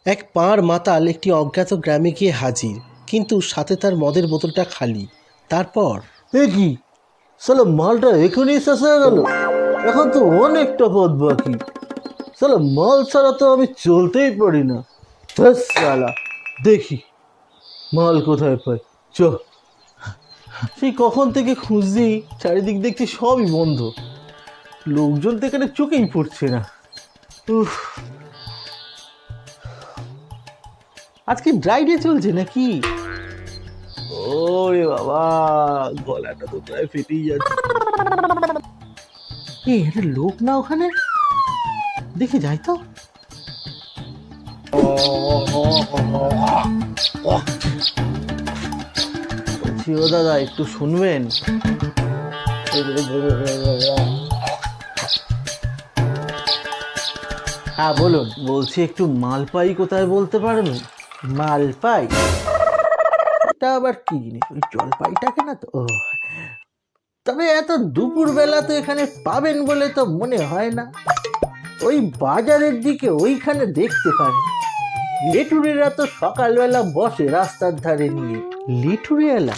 এক পাঁড় মাতাল একটি অজ্ঞাত গ্রামে গিয়ে হাজির, কিন্তু সাথে তার মদের বোতলটা খালি। তারপর এ কি সালা, মালটা এখনই শেষ হয়ে গেল? এখন তো অনেকটা পথ বাকি। সালা, মাল ছাড়া তো আমি চলতেই পারি না। ধ্যাস সালা, দেখি মাল কোথায় পাই। চ। সেই কখন থেকে খুঁজছি, চারিদিক দেখছি সবই বন্ধ, লোকজন তো এখানে চোখেই পড়ছে না। উফ, আজকে ড্রাই ডে চলছে নাকি? ওরে বাবা, গলাটা তো প্রায় ফেটেই যাচ্ছে। এটা লোক না ওখানে, দেখে যাই তো। বলছি, ও দাদা একটু শুনবেন? হ্যাঁ বলুন। বলছি একটু মালপাই কোথায় বলতে পারবেন? মালপাই? এটা আবার কি জিনিস? ওই জলপাইটাকে না তো? ও, তবে এত দুপুরবেলা তো এখানে পাবেন বলে তো মনে হয় না। ওই বাজারের দিকে ওইখানে দেখতে পারেন। লেটুরেরা তো সকালবেলা বসে রাস্তার ধারে নিয়ে। লেটুরিয়ালা?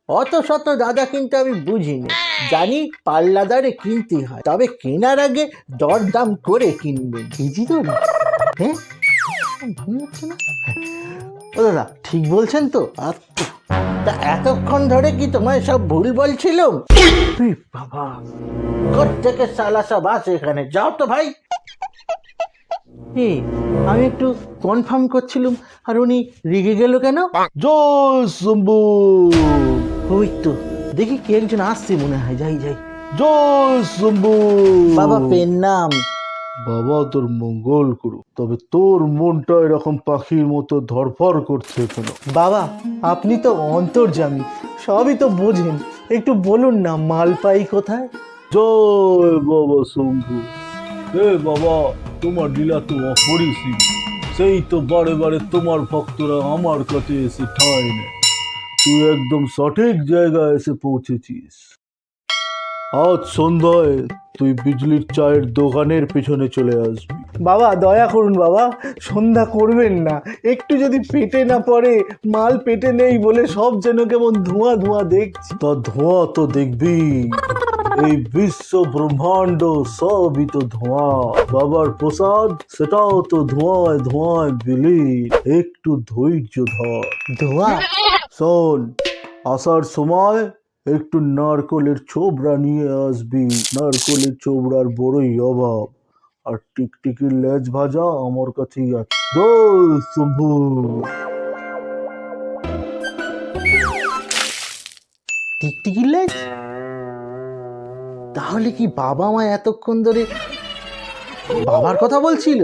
অত শত দাদা কিন্তু আমি বুঝিনি, জানি পাল্লাদারে কিনতে হয়, তবে কেনার আগে দরদাম করে কিনবেন, বুঝি তো না? হ্যাঁ, ও দাদা ঠিক বলছেন তো? আচ্ছা, তা এতক্ষণ ধরে কি তোমায় সব ভুল বলছিলাম? বাবা, কোত্থেকে সালা সব আসে এখানে? যাও তো ভাই। আমি একটু কনফার্ম করছিলাম, আর উনি রেগে গেল কেন? জয় শম্ভু। ওই তো দেখি কে একজন আসছে মনে হয়, যাই যাই। জয় শম্ভু। বাবা পেন নাম। বাবা তোর মঙ্গল করুক, তবে তোর মনটা এরকম পাখির মতো ধরফর করছে কেন? বাবা আপনি তো অন্তর্যামী, সবই তো বোঝেন, একটু বলুন না মালপাই কোথায়? জয় বাবা শম্ভু। এ বাবা, তোমার লীলা তো অপরিসীম। সেই তো বারে বারে তোমার ভক্তরা আমার কাছে এসে ঠাঁই নেয়। তুই একদম সঠিক জায়গায় এসে পৌঁছেছিস। আজ সন্ধ্যায় তুই বিজলির চায়ের দোকানের পেছনে চলে আসবি। বাবা দয়া করুন বাবা, সন্ধ্যা করবেন না, একটু যদি পেটে না পড়ে। মাল পেটে নেই বলে সব যেন কেমন ধোঁয়া ধোঁয়া দেখছি। তা ধোঁয়া তো দেখবি, এই বিশ্ব ব্রহ্মাণ্ড সবই তো ধোঁয়া। বাবার প্রসাদ সেটাও তো ধোঁয়ায় ধোঁয়ায় বিলীন। একটু ধৈর্য ধর। ধোঁয়া? শোন, আসার সময় একটু নারকলের ছোবড়া নিয়ে আসবি। নারকলের ছোবড়ার বড়ই অভাব। আর টিকটিকির লেজ ভাজা আমার কাছেই আছে। জয় শম্ভু। টিকটিকির লেজ? তাহলে কি বাবা মা এতক্ষণ ধরে বাবার কথা বলছিল?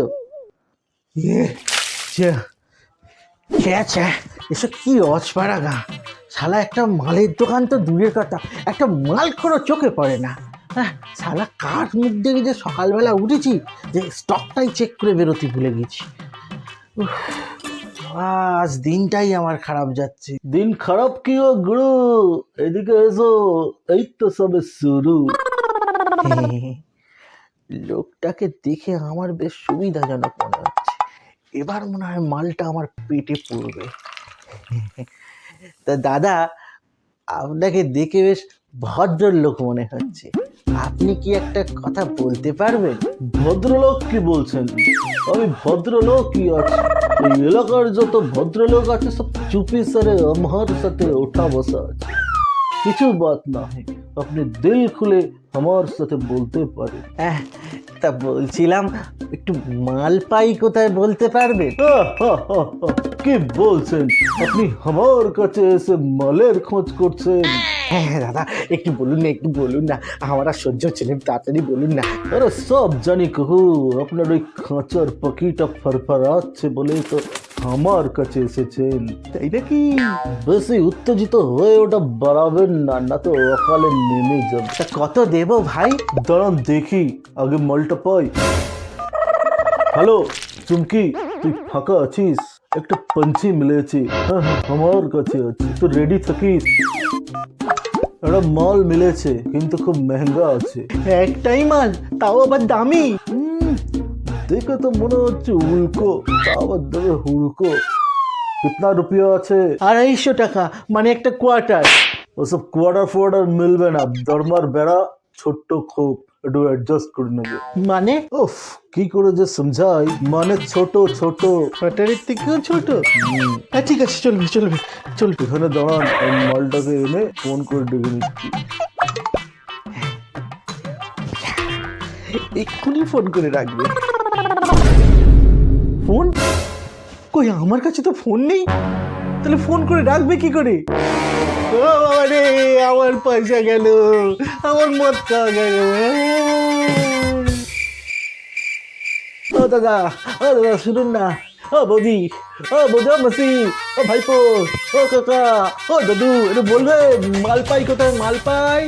এসব কি অজপাড়া গা! শালা একটা মালের দোকান তো দূরের কথা, একটা মাল খোরো চোখে পড়ে না। শালা কার মুখ দেখে যে সকালবেলা উঠেছি, যে স্টকটাই চেক করে বেরোতে ভুলে গেছি। আজ দিনটাই আমার খারাপ যাচ্ছে। দিন খারাপ কি ও গুরু, এদিকে এসো, এই তো সবে শুরু। লোকটাকে দেখে আমার বেশ সুবিধাজনক মনে হচ্ছে। এবার মনে হয় মালটা আমার পেটে পড়বে। তা দাদা, আপনাকে দেখে বেশ ভদ্রলোক মনে হচ্ছে, আপনি কি একটা কথা বলতে পারবেন? ভদ্রলোক কি বলছেন? আমি ভদ্রলোকই আছি। এই এলাকার যত ভদ্রলোক আছে সব চুপি সারে আমার সাথে ওঠা বসা আছে। কিছু বাত না হয়, আপনি দিল খুলে আমার সাথে বলতে পারেন। তা বলছিলাম, একটু মালপাই কোথায় বলতে পারবেন? কি বলছেন আপনি? আমার কাছে এসে মালের খোঁজ করছেন? হ্যাঁ দাদা, একটু বলুন না, একটু বলুন না, আমার আর সহ্য হচ্ছে না, তাড়াতাড়ি বলুন না। আরে সব জানি কাকু, আপনার ওই খাঁচার পাখিটা ফরফরাচ্ছে বলেই তো আমার কাছে এসেছেন, তাই নাকি? বেশি উত্তেজিত হয়ে ওটা বাড়াবেন না, না তো অকালে নেমে যাবে। তা কত দেবো ভাই? দাঁড়ান দেখি, আগে মালটা পাই। হ্যালো চুমকি, তুই ফাঁকা আছিস? একটা পাঞ্চি মিলেছে। হ্যাঁ হ্যাঁ, আমার কাছে আছে, তো রেডি থাকিস। একটা মাল মিলেছে, কিন্তু খুব মেহঙ্গা আছে। একটাই মাল, তাও আবার দামি। দেখে তো মনে হচ্ছে উল্কো, তা আবার দেবে হুড়কো। কিতনা রুপিয়া আছে? 250 টাকা, মানে একটা কোয়ার্টার। ওসব কোয়ার্টার ফোয়ার্টার মিলবে না, ধর্মার বেড়া, ছোট্ট খোপ, একটু অ্যাডজাস্ট করে নেবে। মানে উফ, কি করে যে সমঝাই, মানে ছোট ছোট, কোয়ার্টারের থেকেও ছোট। ঠিক আছে, চলবে চলবে চলবে। এখানে দাঁড়ান, আমি মালটাকে এনে ফোন করে ডেকে নিচ্ছি। এক্ষুনি ফোন করে রাখবে। ফোন কই, আমার কাছে তো ফোন নেই, তাহলে ফোন করে রাখবে কি করে? ও বাবা রে, আমার পয়সা গেল, আমার মদ খাওয়া গেল। ও দাদা, ও দাদা শুনুন না, ও বৌদি, ও বৌদি, ও মাসি, ও ভাইপো, ও কাকা, ও দাদু, একটু বলবে মাল পাই কোথায়, মাল পাই?